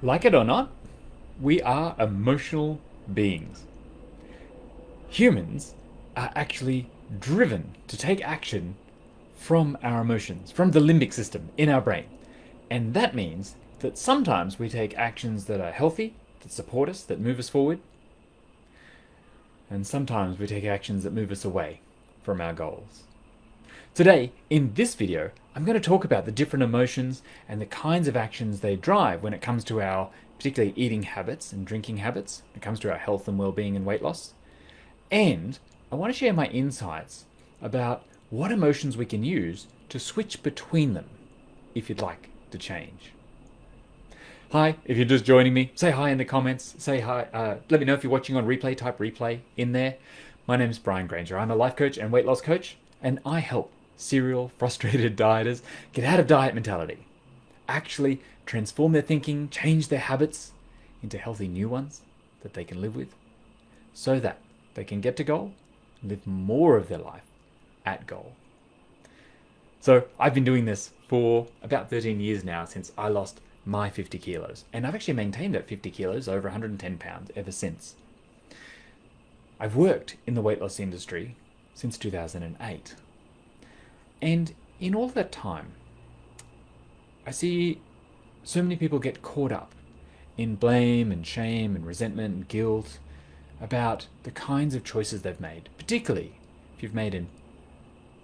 Like it or not, we are emotional beings. Humans are actually driven to take action from our emotions, from the limbic system in our brain. And that means that sometimes we take actions that are healthy, that support us, that move us forward, and sometimes we take actions that move us away from our goals. Today, in this video, I'm going to talk about the different emotions and the kinds of actions they drive when it comes to our particularly eating habits and drinking habits, when it comes to our health and well-being and weight loss. And I want to share my insights about what emotions we can use to switch between them if you'd like to change. Hi, if you're just joining me, say hi in the comments. Say hi. Let me know if you're watching on replay. Type replay in there. My name's Brian Granger. I'm a life coach and weight loss coach, and I help serial frustrated dieters get out of diet mentality, actually transform their thinking, change their habits into healthy new ones that they can live with, so that they can get to goal, live more of their life at goal. So I've been doing this for about 13 years now, since I lost my 50 kilos. And I've actually maintained at 50 kilos, over 110 pounds, ever since. I've worked in the weight loss industry since 2008. And in all that time, I see so many people get caught up in blame and shame and resentment and guilt about the kinds of choices they've made, particularly if you've made an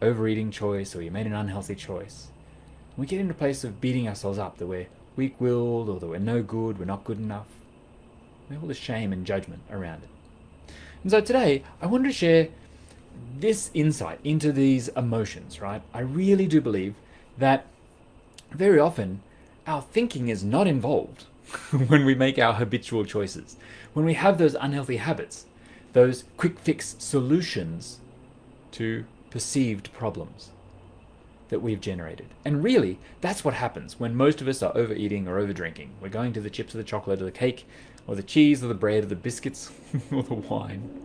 overeating choice or you made an unhealthy choice. And we get into a place of beating ourselves up that we're weak-willed or that we're no good, we're not good enough. We have all this shame and judgment around it. And so today, I wanted to share this insight into these emotions, right? I really do believe that very often our thinking is not involved when we make our habitual choices. When we have those unhealthy habits, those quick fix solutions to perceived problems that we've generated. And really, that's what happens when most of us are overeating or overdrinking. We're going to the chips or the chocolate or the cake or the cheese or the bread or the biscuits or the wine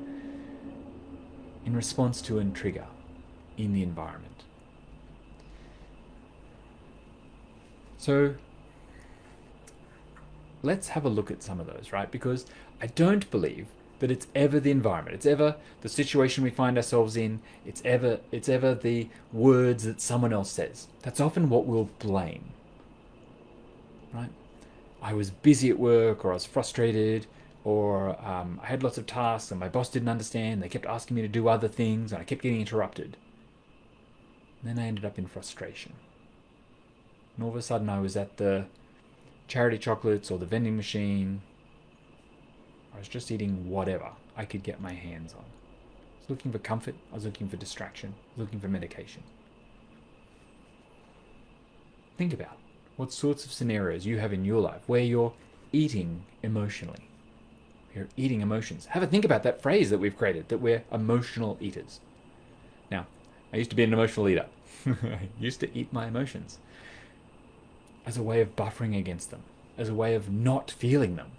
in response to a trigger in the environment. So let's have a look at some of those, right? Because I don't believe that it's ever the environment, it's ever the situation we find ourselves in, it's ever the words that someone else says. That's often what we'll blame, right? I was busy at work, or I was frustrated, or I had lots of tasks and my boss didn't understand. They kept asking me to do other things and I kept getting interrupted. And then I ended up in frustration. And all of a sudden I was at the charity chocolates or the vending machine. I was just eating whatever I could get my hands on. I was looking for comfort, I was looking for distraction, I was looking for medication. Think about what sorts of scenarios you have in your life where you're eating emotionally. You're eating emotions. Have a think about that phrase that we've created, that we're emotional eaters. Now, I used to be an emotional eater. I used to eat my emotions as a way of buffering against them, as a way of not feeling them,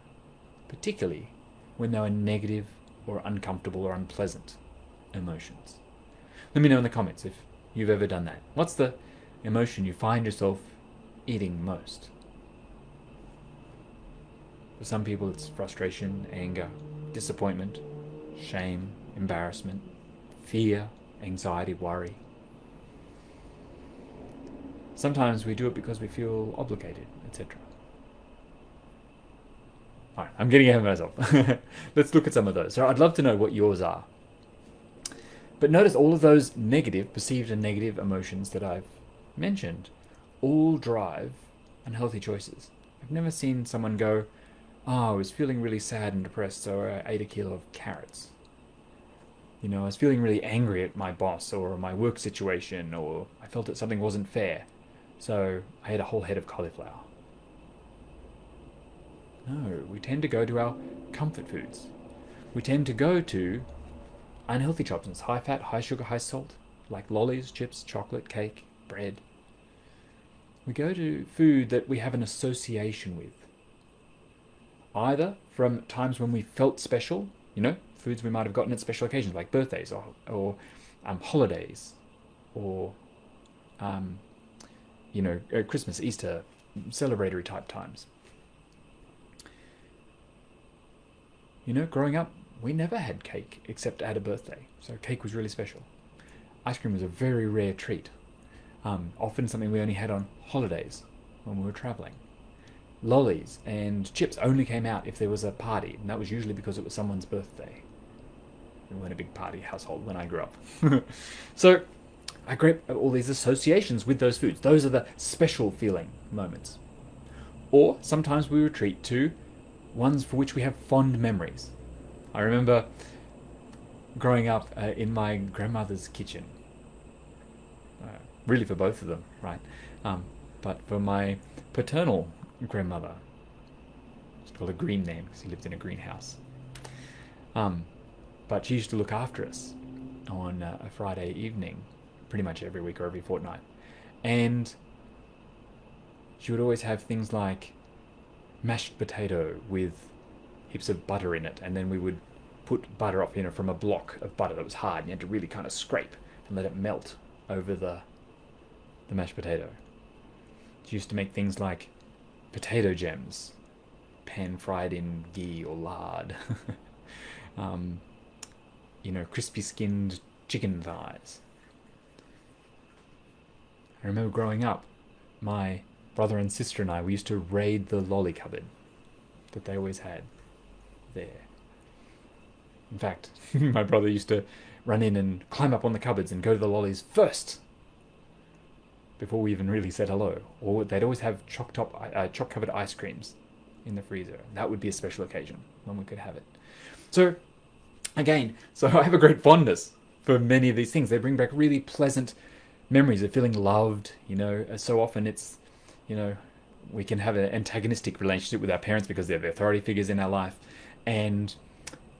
particularly when they were negative or uncomfortable or unpleasant emotions. Let me know in the comments if you've ever done that. What's the emotion you find yourself eating most? For some people it's frustration, anger, disappointment, shame, embarrassment, fear, anxiety, worry. Sometimes we do it because we feel obligated, etc. All right, I'm getting ahead of myself. Let's look at some of those. So I'd love to know what yours are. But notice all of those negative, perceived and negative emotions that I've mentioned all drive unhealthy choices. I've never seen someone go, oh, I was feeling really sad and depressed, so I ate a kilo of carrots. You know, I was feeling really angry at my boss or my work situation, or I felt that something wasn't fair, so I ate a whole head of cauliflower. No, we tend to go to our comfort foods. We tend to go to unhealthy options, high fat, high sugar, high salt, like lollies, chips, chocolate, cake, bread. We go to food that we have an association with, either from times when we felt special, foods we might have gotten at special occasions like birthdays or holidays, or Christmas, Easter, celebratory type times. Growing up, we never had cake except at a birthday. So cake was really special. Ice cream was a very rare treat. Often something we only had on holidays when we were traveling. Lollies and chips only came out if there was a party, and that was usually because it was someone's birthday. We weren't a big party household when I grew up. So I grew up all these associations with those foods. Those are the special feeling moments. Or sometimes we retreat to ones for which we have fond memories. I remember growing up in my grandmother's kitchen. Really for both of them, right? But for my paternal grandmother, it's called a green name because he lived in a greenhouse. But she used to look after us on a Friday evening, pretty much every week or every fortnight. And she would always have things like mashed potato with heaps of butter in it, and then we would put butter off, from a block of butter that was hard, and you had to really kind of scrape and let it melt over the mashed potato. She used to make things like potato gems, pan-fried in ghee or lard. Crispy-skinned chicken thighs. I remember growing up, my brother and sister and I, we used to raid the lolly cupboard that they always had there. In fact, my brother used to run in and climb up on the cupboards and go to the lollies first before we even really said hello. Or they'd always have choc-covered ice creams in the freezer. That would be a special occasion when we could have it. So, again, I have a great fondness for many of these things. They bring back really pleasant memories of feeling loved. So often it's, we can have an antagonistic relationship with our parents because they're the authority figures in our life. And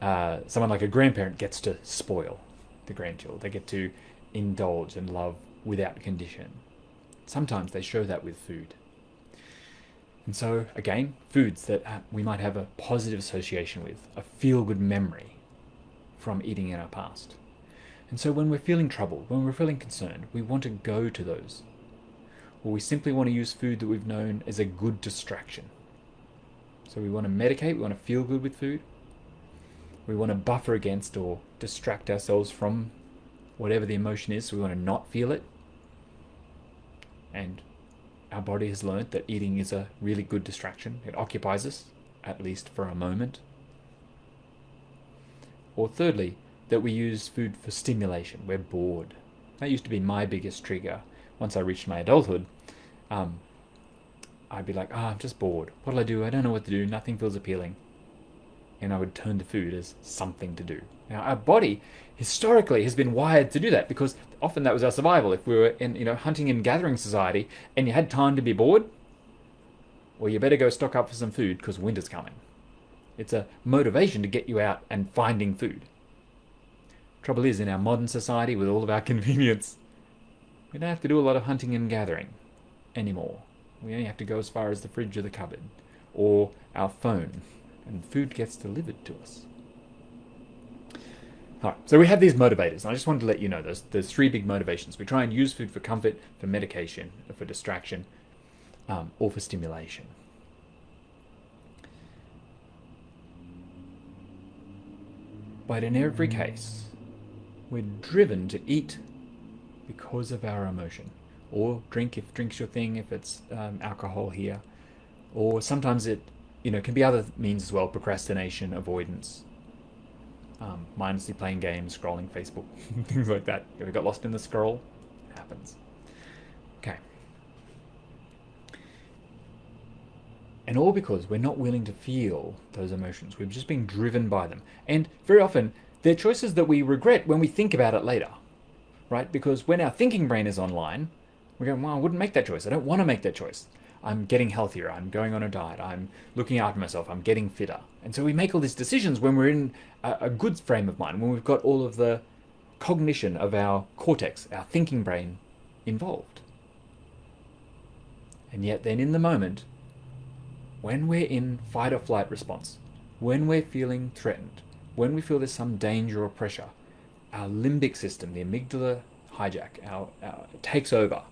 someone like a grandparent gets to spoil the grandchild. They get to indulge and love without condition. Sometimes they show that with food. And so, again, foods that we might have a positive association with, a feel-good memory from eating in our past. And so when we're feeling troubled, when we're feeling concerned, we want to go to those. Or we simply want to use food that we've known as a good distraction. So we want to medicate, we want to feel good with food. We want to buffer against or distract ourselves from whatever the emotion is, so we want to not feel it. And our body has learned that eating is a really good distraction. It occupies us, at least for a moment. Or thirdly, that we use food for stimulation. We're bored. That used to be my biggest trigger. Once I reached my adulthood, I'd be like, I'm just bored. What'll I do? I don't know what to do. Nothing feels appealing. And I would turn to food as something to do. Now, our body historically has been wired to do that because often that was our survival. If we were in, hunting and gathering society and you had time to be bored, well, you better go stock up for some food because winter's coming. It's a motivation to get you out and finding food. Trouble is, in our modern society, with all of our convenience, we don't have to do a lot of hunting and gathering anymore. We only have to go as far as the fridge or the cupboard or our phone, and food gets delivered to us. All right, so we have these motivators, and I just wanted to let you know there's three big motivations. We try and use food for comfort, for medication, for distraction, or for stimulation. But in every case, we're driven to eat because of our emotion, or drink if drink's your thing, if it's alcohol here, or sometimes it can be other means as well: procrastination, avoidance, mindlessly playing games, scrolling Facebook, things like that. If we got lost in the scroll, it happens. Okay. And all because we're not willing to feel those emotions. We've just been driven by them. And very often, they're choices that we regret when we think about it later, right? Because when our thinking brain is online, we go, well, I wouldn't make that choice. I don't want to make that choice. I'm getting healthier. I'm going on a diet. I'm looking after myself. I'm getting fitter. And so we make all these decisions when we're in a good frame of mind, when we've got all of the cognition of our cortex, our thinking brain, involved. And yet then in the moment, when we're in fight or flight response, when we're feeling threatened, when we feel there's some danger or pressure, our limbic system, the amygdala hijack, takes over,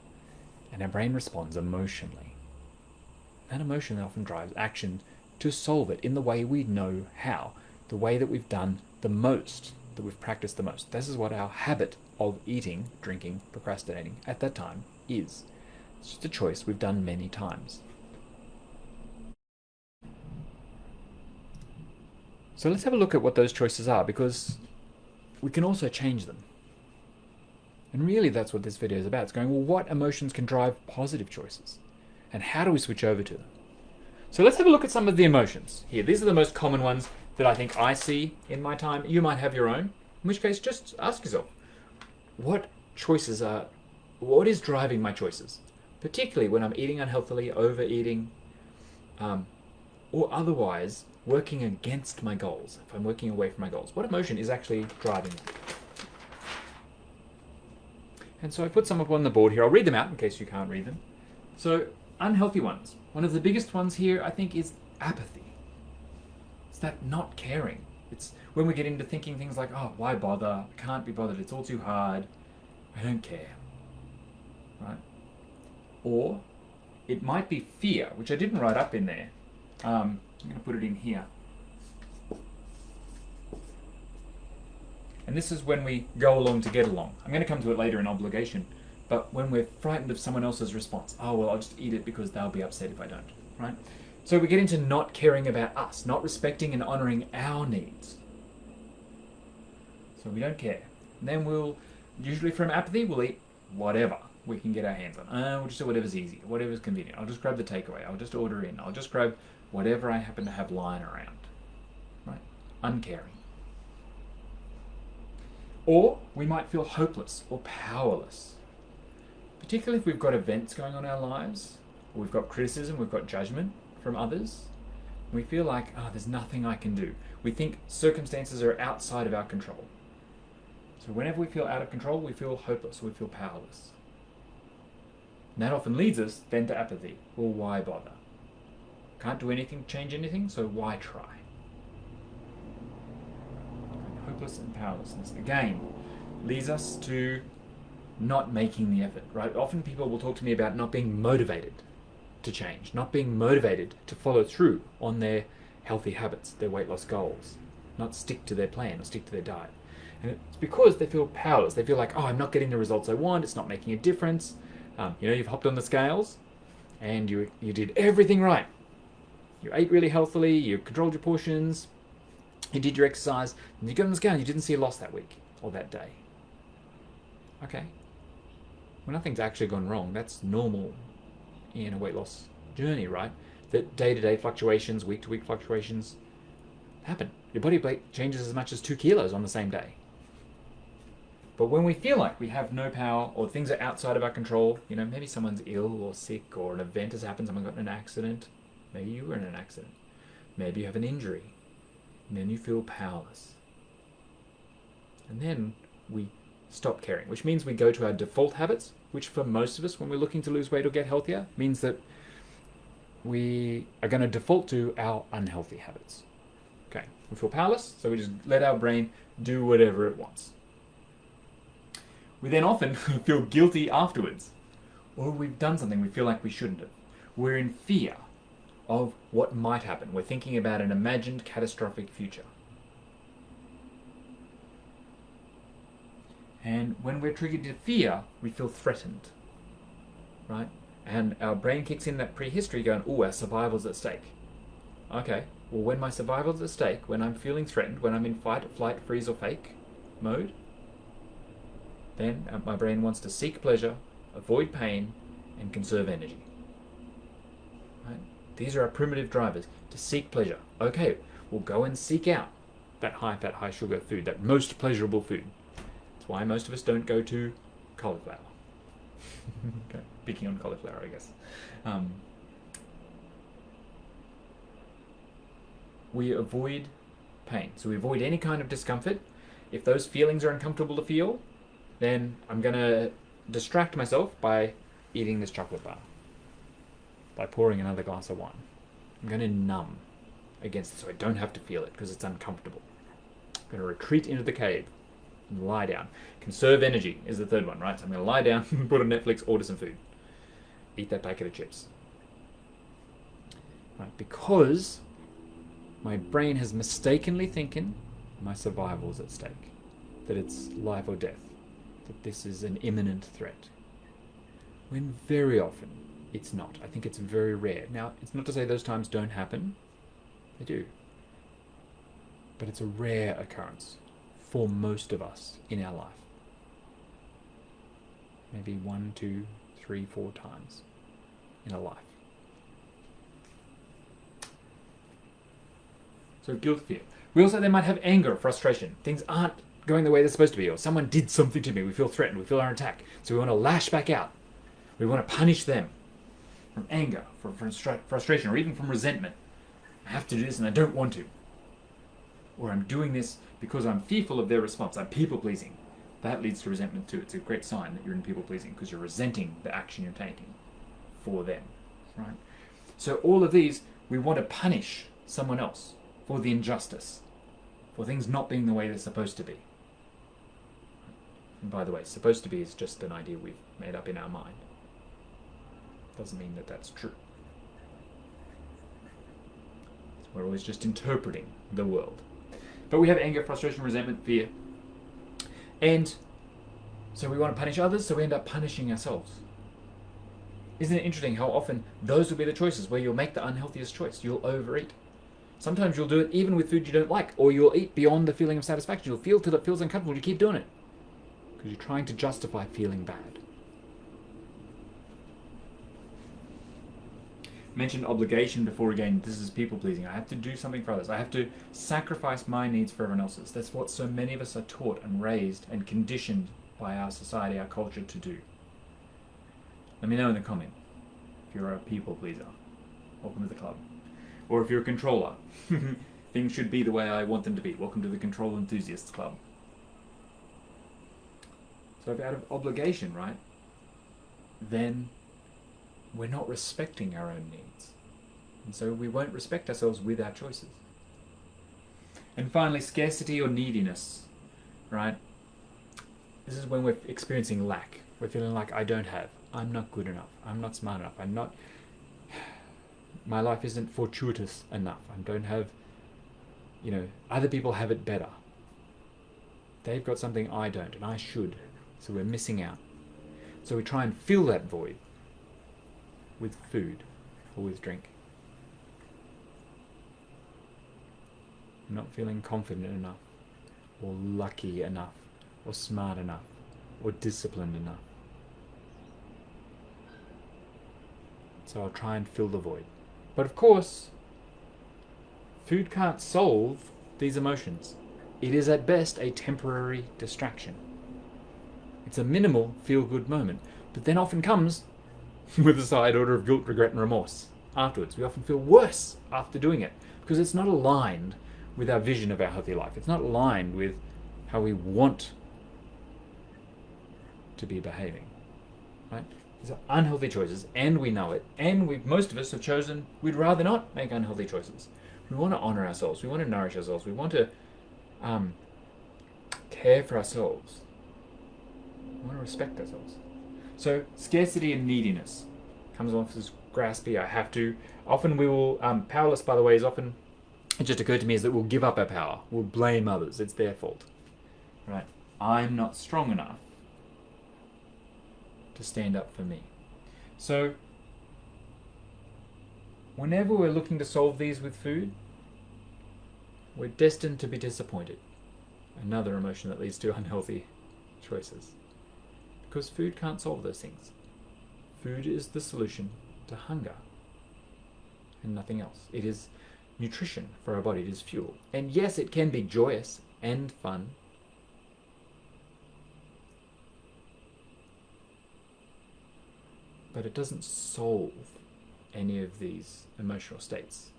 and our brain responds emotionally. That emotion often drives action to solve it in the way we know how. the way that we've done the most, that we've practiced the most. This is what our habit of eating, drinking, procrastinating at that time is. It's just a choice we've done many times. So let's have a look at what those choices are, because we can also change them. And really that's what this video is about. It's going, well, what emotions can drive positive choices? And how do we switch over to them? So let's have a look at some of the emotions here. These are the most common ones that I think I see in my time. You might have your own, in which case just ask yourself, what is driving my choices? Particularly when I'm eating unhealthily, overeating, or otherwise working against my goals. If I'm working away from my goals, what emotion is actually driving me? And so I put some up on the board here. I'll read them out in case you can't read them. So unhealthy ones. One of the biggest ones here, I think, is apathy. It's that not caring. It's when we get into thinking things like, oh, why bother? I can't be bothered. It's all too hard. I don't care. Right? Or it might be fear, which I didn't write up in there. I'm going to put it in here. And this is when we go along to get along. I'm going to come to it later in obligation. But when we're frightened of someone else's response, oh, well, I'll just eat it because they'll be upset if I don't, right? So we get into not caring about us, not respecting and honoring our needs. So we don't care. And then we'll, usually from apathy, we'll eat whatever we can get our hands on. We'll just do whatever's easy, whatever's convenient. I'll just grab the takeaway. I'll just order in. I'll just grab whatever I happen to have lying around, right? Uncaring. Or we might feel hopeless or powerless. Particularly if we've got events going on in our lives, or we've got criticism, we've got judgment from others, we feel like, oh, there's nothing I can do. We think circumstances are outside of our control. So whenever we feel out of control, we feel hopeless, we feel powerless. And that often leads us then to apathy. Well, why bother? Can't do anything, change anything, so why try? Hopeless and powerlessness, again, leads us to not making the effort, right? Often people will talk to me about not being motivated to change, not being motivated to follow through on their healthy habits, their weight loss goals, not stick to their plan or stick to their diet. And it's because they feel powerless. They feel like, oh, I'm not getting the results I want, it's not making a difference. You've hopped on the scales and you did everything right. You ate really healthily, you controlled your portions, you did your exercise, and you got on the scale and you didn't see a loss that week or that day. Okay. Well, nothing's actually gone wrong. That's normal in a weight loss journey, right? That day-to-day fluctuations, week-to-week fluctuations happen. Your body weight changes as much as 2 kilos on the same day. But when we feel like we have no power or things are outside of our control, maybe someone's ill or sick or an event has happened, someone got in an accident, maybe you were in an accident, maybe you have an injury, and then you feel powerless. And then we stop caring, which means we go to our default habits, which for most of us, when we're looking to lose weight or get healthier, means that we are going to default to our unhealthy habits. Okay, we feel powerless, so we just let our brain do whatever it wants. We then often feel guilty afterwards, or we've done something we feel like we shouldn't have. We're in fear of what might happen. We're thinking about an imagined catastrophic future. And when we're triggered to fear, we feel threatened, right? And our brain kicks in that prehistory going, oh, our survival's at stake. Okay, well, when my survival's at stake, when I'm feeling threatened, when I'm in fight, flight, freeze, or fake mode, then my brain wants to seek pleasure, avoid pain, and conserve energy. Right? These are our primitive drivers, to seek pleasure. Okay, we'll go and seek out that high-fat, high-sugar food, that most pleasurable food. That's why most of us don't go to cauliflower. Okay, picking on cauliflower, I guess. We avoid pain. So we avoid any kind of discomfort. If those feelings are uncomfortable to feel, then I'm going to distract myself by eating this chocolate bar, by pouring another glass of wine. I'm going to numb against it so I don't have to feel it because it's uncomfortable. I'm going to retreat into the cave and lie down. Conserve energy is the third one, right? So I'm going to lie down, put on Netflix, order some food. Eat that packet of chips. Right? Because My brain has mistakenly thinking my survival is at stake, that it's life or death, that this is an imminent threat. When very often it's not. I think it's very rare. Now, it's not to say those times don't happen. They do. But it's a rare occurrence for most of us in our life. Maybe 1, 2, 3, 4 times in a life. So guilt, fear. We also then might have anger, frustration. Things aren't going the way they're supposed to be, or someone did something to me. We feel threatened. We feel under attack. So we want to lash back out. We want to punish them from anger, from frustration, or even from resentment. I have to do this and I don't want to. Or I'm doing this because I'm fearful of their response. I'm people-pleasing. That leads to resentment too. It's a great sign that you're in people-pleasing because you're resenting the action you're taking for them. Right? So all of these, we want to punish someone else for the injustice, for things not being the way they're supposed to be. And by the way, supposed to be is just an idea we've made up in our mind. Doesn't mean that that's true. So we're always just interpreting the world. But we have anger, frustration, resentment, fear. And so we want to punish others, so we end up punishing ourselves. Isn't it interesting how often those will be the choices where you'll make the unhealthiest choice? You'll overeat. Sometimes you'll do it even with food you don't like, or you'll eat beyond the feeling of satisfaction. You'll feel till it feels uncomfortable, you keep doing it. Because you're trying to justify feeling bad. Mentioned obligation before again. This is people pleasing. I have to do something for others. I have to sacrifice my needs for everyone else's. That's what so many of us are taught and raised and conditioned by our society, our culture to do. Let me know in the comment if you're a people pleaser. Welcome to the club. Or if you're a controller. Things should be the way I want them to be. Welcome to the Control Enthusiasts Club. So if out of obligation, right, then we're not respecting our own needs. And so we won't respect ourselves with our choices. And finally, scarcity or neediness, right? This is when we're experiencing lack. We're feeling like I don't have. I'm not good enough. I'm not smart enough. My life isn't fortuitous enough. I don't have, other people have it better. They've got something I don't, and I should. So we're missing out. So we try and fill that void with food or with drink. Not feeling confident enough, or lucky enough, or smart enough, or disciplined enough. So I'll try and fill the void. But of course, food can't solve these emotions. It is at best a temporary distraction. It's a minimal feel-good moment, but then often comes with a side order of guilt, regret, and remorse afterwards. We often feel worse after doing it because it's not aligned with our vision of our healthy life. It's not aligned with how we want to be behaving, right? These are unhealthy choices, and we know it, and most of us have chosen we'd rather not make unhealthy choices. We want to honor ourselves. We want to nourish ourselves. We want to care for ourselves. We want to respect ourselves. So scarcity and neediness comes off as graspy. I have to. Often we will, powerless, by the way, is often, it just occurred to me, is that we'll give up our power. We'll blame others. It's their fault. Right? I'm not strong enough to stand up for me. So whenever we're looking to solve these with food, we're destined to be disappointed. Another emotion that leads to unhealthy choices. Because food can't solve those things. Food is the solution to hunger and nothing else. It is nutrition for our body. It is fuel. And yes, it can be joyous and fun. But it doesn't solve any of these emotional states.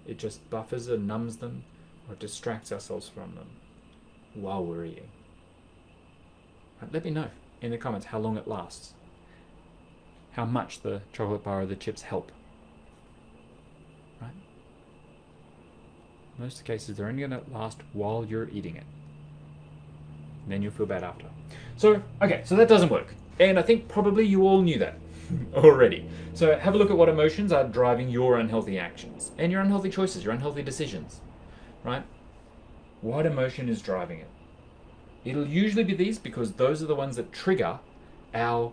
It just buffers or numbs them or distracts ourselves from them while we're eating. Right, let me know in the comments how long it lasts. How much the chocolate bar or the chips help. Right? In most cases, they're only going to last while you're eating it. And then you'll feel bad after. So, okay, so that doesn't work. And I think probably you all knew that. already. So have a look at what emotions are driving your unhealthy actions and your unhealthy choices, your unhealthy decisions, right? What emotion is driving it? It'll usually be these because those are the ones that trigger our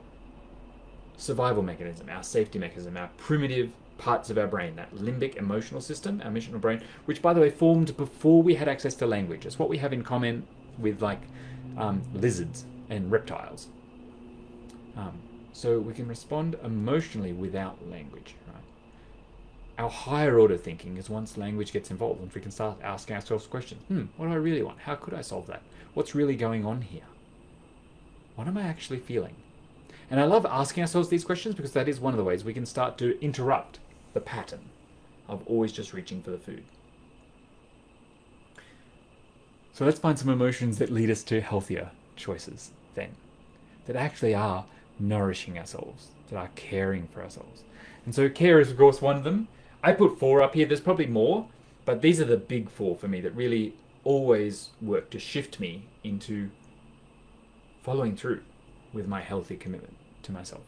survival mechanism, our safety mechanism, our primitive parts of our brain, that limbic emotional system, our emotional brain, which by the way formed before we had access to language. It's what we have in common with lizards and reptiles. So we can respond emotionally without language, right? Our higher order thinking is once language gets involved, once we can start asking ourselves questions. What do I really want? How could I solve that? What's really going on here? What am I actually feeling? And I love asking ourselves these questions because that is one of the ways we can start to interrupt the pattern of always just reaching for the food. So let's find some emotions that lead us to healthier choices then, that actually are nourishing ourselves, that are caring for ourselves. And so care is of course one of them. I put 4 up here, there's probably more, but these are the big 4 for me that really always work to shift me into following through with my healthy commitment to myself.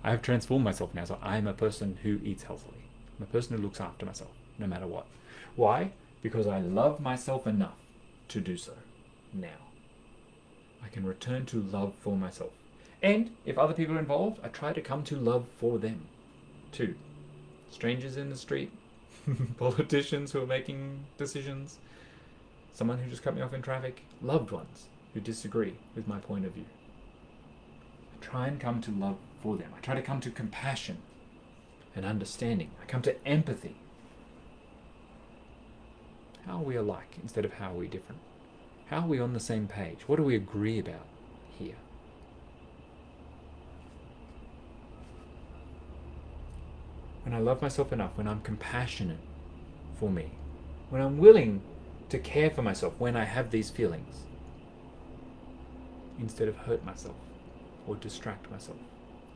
I have transformed myself now, so I'm a person who eats healthily. I'm a person who looks after myself, no matter what. Why? Because I love myself enough to do so now. I can return to love for myself. And if other people are involved, I try to come to love for them too. Strangers in the street, politicians who are making decisions, someone who just cut me off in traffic, loved ones who disagree with my point of view. I try and come to love for them. I try to come to compassion and understanding. I come to empathy. How are we alike instead of how are we different? How are we on the same page? What do we agree about here? When I love myself enough, when I'm compassionate for me, when I'm willing to care for myself when I have these feelings, instead of hurt myself or distract myself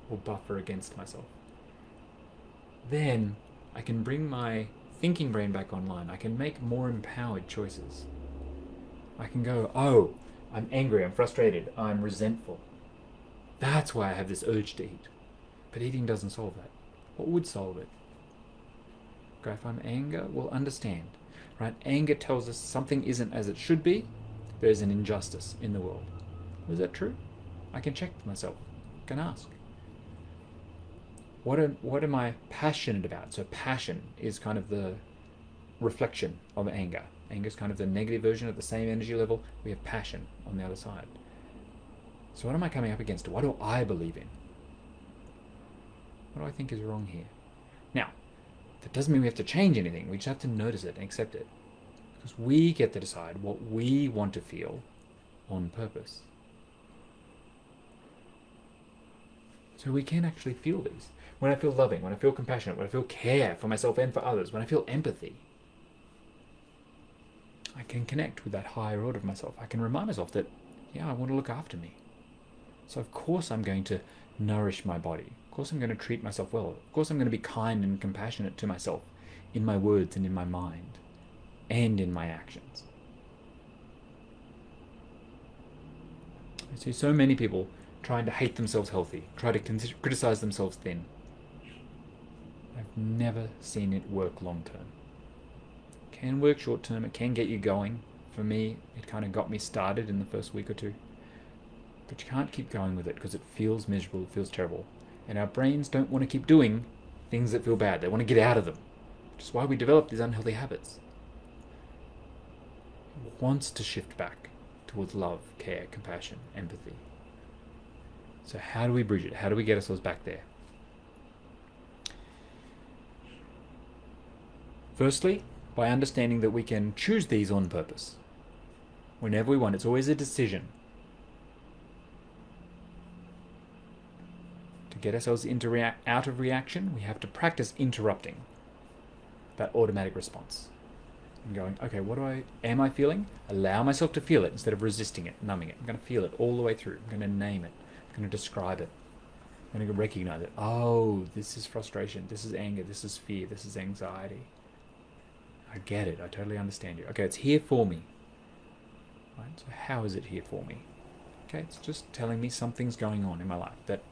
or buffer against myself, then I can bring my thinking brain back online. I can make more empowered choices. I can go, oh, I'm angry, I'm frustrated, I'm resentful. That's why I have this urge to eat. But eating doesn't solve that. What would solve it? Okay, if I'm anger, we'll understand. Right? Anger tells us something isn't as it should be. There's an injustice in the world. Is that true? I can check myself. I can ask. What am I passionate about? So passion is kind of the reflection of anger. Anger is kind of the negative version at the same energy level. We have passion on the other side. So what am I coming up against? What do I believe in? What do I think is wrong here? Now, that doesn't mean we have to change anything. We just have to notice it and accept it. Because we get to decide what we want to feel on purpose. So we can actually feel these. When I feel loving, when I feel compassionate, when I feel care for myself and for others, when I feel empathy, I can connect with that higher order of myself. I can remind myself that, yeah, I want to look after me. So of course I'm going to nourish my body. Of course I'm going to treat myself well. Of course I'm going to be kind and compassionate to myself in my words and in my mind and in my actions. I see so many people trying to hate themselves healthy, try to criticize themselves thin. I've never seen it work long term. It can work short term, it can get you going. For me, it kind of got me started in the first week or two. But you can't keep going with it because it feels miserable, it feels terrible. And our brains don't want to keep doing things that feel bad. They want to get out of them, which is why we develop these unhealthy habits. It wants to shift back towards love, care, compassion, empathy. So how do we bridge it? How do we get ourselves back there? Firstly, by understanding that we can choose these on purpose. Whenever we want, it's always a decision. To get ourselves out of reaction, we have to practice interrupting that automatic response. And going, okay, am I feeling? Allow myself to feel it instead of resisting it, numbing it. I'm going to feel it all the way through. I'm going to name it. I'm going to describe it. I'm going to recognize it. Oh, this is frustration. This is anger. This is fear. This is anxiety. I get it. I totally understand you. Okay, it's here for me. Right? So how is it here for me? Okay, it's just telling me something's going on in my life that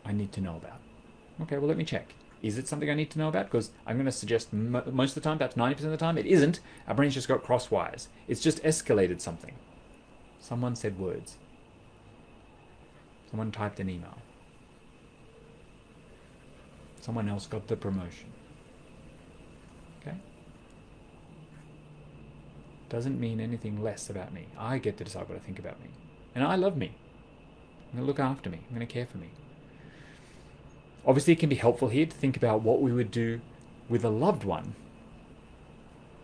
I need to know about. Okay, well, let me check. Is it something I need to know about? Because I'm going to suggest most of the time, perhaps 90% of the time, it isn't. Our brain's just got cross wires. It's just escalated something. Someone said words. Someone typed an email. Someone else got the promotion. Okay? Doesn't mean anything less about me. I get to decide what I think about me. And I love me. I'm going to look after me. I'm going to care for me. Obviously, it can be helpful here to think about what we would do with a loved one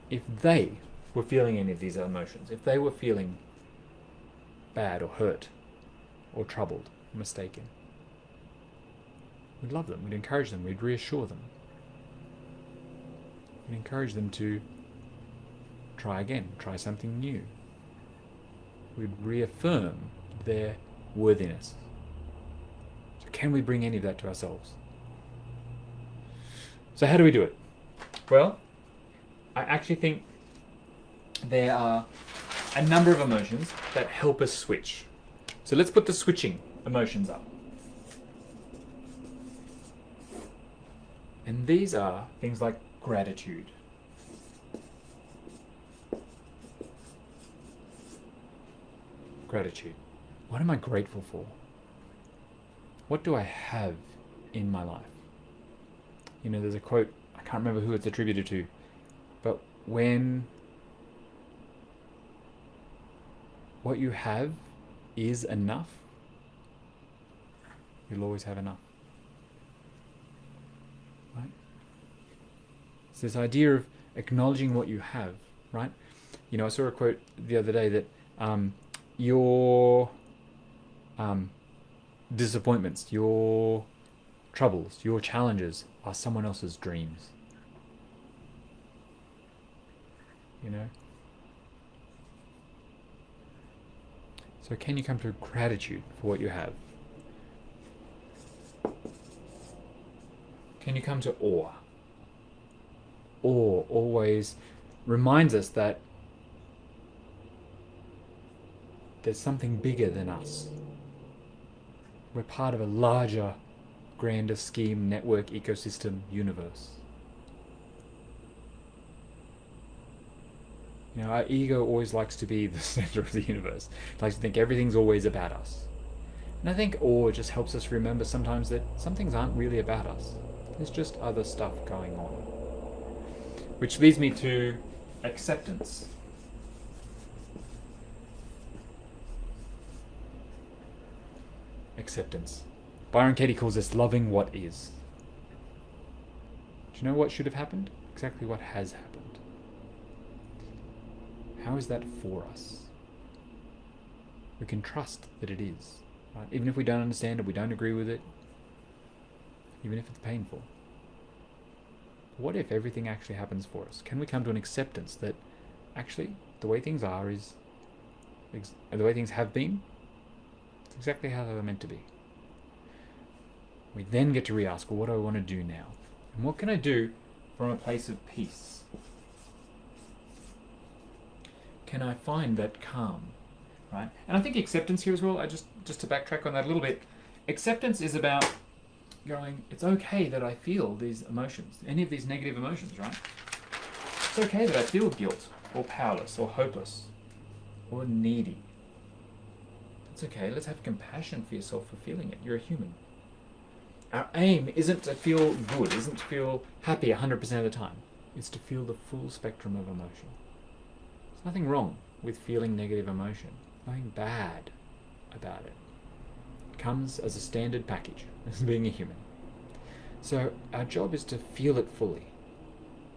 if they were feeling any of these emotions, if they were feeling bad or hurt or troubled or mistaken. We'd love them, we'd encourage them, we'd reassure them. We'd encourage them to try again, try something new. We'd reaffirm their worthiness. So can we bring any of that to ourselves? So how do we do it? Well, I actually think there are a number of emotions that help us switch. So let's put the switching emotions up. And these are things like gratitude. Gratitude. What am I grateful for? What do I have in my life? You know, there's a quote, I can't remember who it's attributed to, but when what you have is enough, you'll always have enough. Right? It's this idea of acknowledging what you have, right? You know, I saw a quote the other day that your disappointments, your troubles, your challenges are someone else's dreams. You know? So can you come to gratitude for what you have? Can you come to awe? Awe always reminds us that there's something bigger than us. We're part of a larger, grander scheme, network, ecosystem, universe. You know, our ego always likes to be the center of the universe. It likes to think everything's always about us. And I think awe just helps us remember sometimes that some things aren't really about us. There's just other stuff going on. Which leads me to acceptance. Acceptance. Byron Katie calls this loving what is. Do you know what should have happened? Exactly what has happened. How is that for us? We can trust that it is. Right? Even if we don't understand it, we don't agree with it, even if it's painful. What if everything actually happens for us? Can we come to an acceptance that actually the way things are is, the way things have been, it's exactly how they're meant to be? We then get to re-ask, well, what do I want to do now? And what can I do from a place of peace? Can I find that calm? Right? And I think acceptance here as well, just to backtrack on that a little bit, acceptance is about going, it's okay that I feel these emotions, any of these negative emotions, right? It's okay that I feel guilt, or powerless, or hopeless, or needy. It's okay, let's have compassion for yourself for feeling it. You're a human. Our aim isn't to feel good, isn't to feel happy 100% of the time. It's to feel the full spectrum of emotion. There's nothing wrong with feeling negative emotion. Nothing bad about it. It comes as a standard package as being a human. So our job is to feel it fully,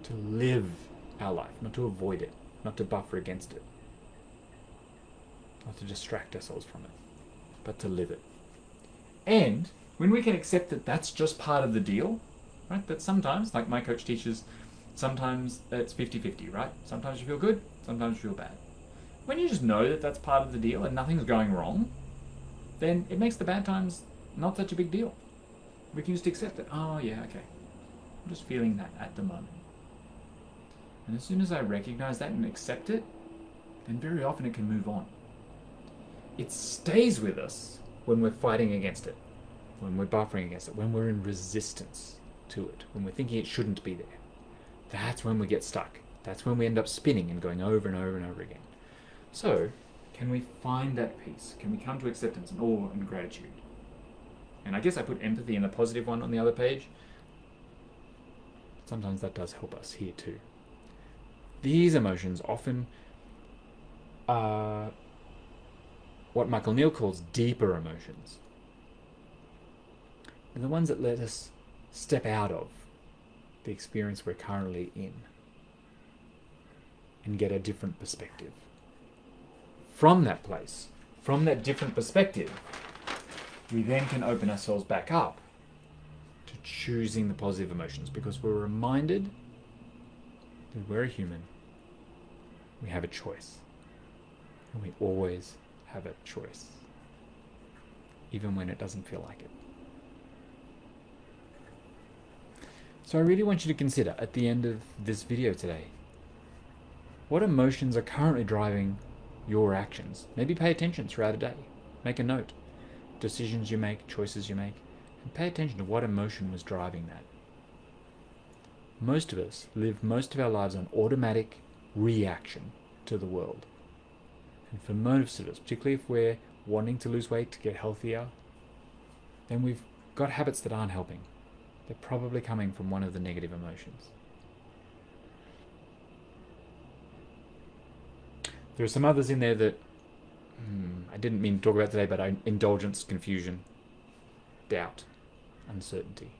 to live our life, not to avoid it, not to buffer against it, not to distract ourselves from it, but to live it. And when we can accept that that's just part of the deal, right? That sometimes, like my coach teaches, sometimes it's 50-50, right? Sometimes you feel good, sometimes you feel bad. When you just know that that's part of the deal and nothing's going wrong, then it makes the bad times not such a big deal. We can just accept it. Oh yeah, okay. I'm just feeling that at the moment. And as soon as I recognize that and accept it, then very often it can move on. It stays with us when we're fighting against it. when we're buffering against it, when we're in resistance to it, when we're thinking it shouldn't be there, that's when we get stuck. That's when we end up spinning and going over and over and over again. So, can we find that peace? Can we come to acceptance and awe and gratitude? And I guess I put empathy in the positive one on the other page. Sometimes that does help us here too. These emotions often are what Michael Neal calls deeper emotions. They're the ones that let us step out of the experience we're currently in and get a different perspective. From that place, from that different perspective, we then can open ourselves back up to choosing the positive emotions, because we're reminded that we're a human. We have a choice. And we always have a choice, even when it doesn't feel like it. So I really want you to consider at the end of this video today, what emotions are currently driving your actions? Maybe pay attention throughout a day. Make a note. Decisions you make, choices you make, and pay attention to what emotion was driving that. Most of us live most of our lives on automatic reaction to the world. And for most of us, particularly if we're wanting to lose weight to get healthier, then we've got habits that aren't helping. They're probably coming from one of the negative emotions. There are some others in there that I didn't mean to talk about today, but indulgence, confusion, doubt, uncertainty.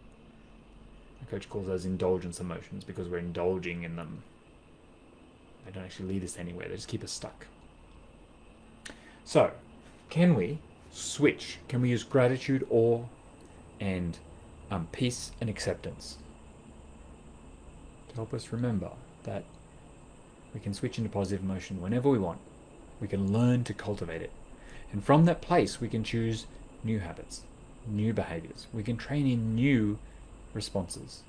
My coach calls those indulgence emotions because we're indulging in them. They don't actually lead us anywhere, they just keep us stuck. So, can we switch? Can we use gratitude, awe, and peace and acceptance to help us remember that we can switch into positive emotion whenever we want. We can learn to cultivate it. And from that place, we can choose new habits, new behaviors. We can train in new responses.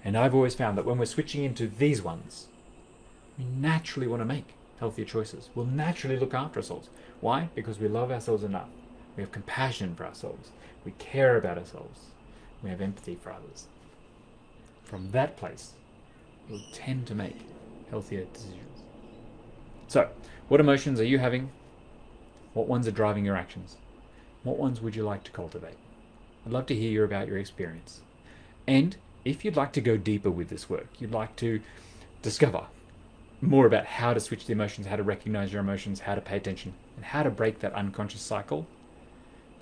And I've always found that when we're switching into these ones, we naturally want to make healthier choices. We'll naturally look after ourselves. Why? Because we love ourselves enough. We have compassion for ourselves. We care about ourselves. We have empathy for others. From that place, we'll tend to make healthier decisions. So, what emotions are you having? What ones are driving your actions? What ones would you like to cultivate? I'd love to hear about your experience. And if you'd like to go deeper with this work, you'd like to discover more about how to switch the emotions, how to recognize your emotions, how to pay attention, and how to break that unconscious cycle,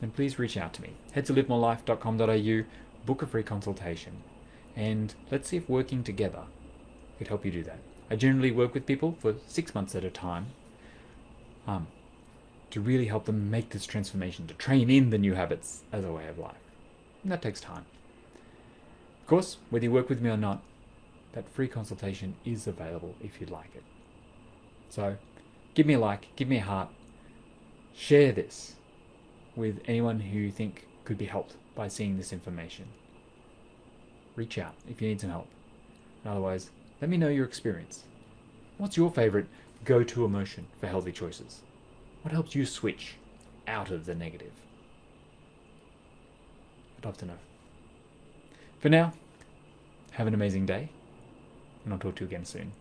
then please reach out to me. Head to livemorelife.com.au, book a free consultation, and let's see if working together could help you do that. I generally work with people for 6 months at a time to really help them make this transformation, to train in the new habits as a way of life. And that takes time. Of course, whether you work with me or not, that free consultation is available if you'd like it. So give me a like, give me a heart, share this with anyone who you think could be helped by seeing this information. Reach out if you need some help. And otherwise, let me know your experience. What's your favorite go-to emotion for healthy choices? What helps you switch out of the negative? I'd love to know. For now, have an amazing day, and I'll talk to you again soon.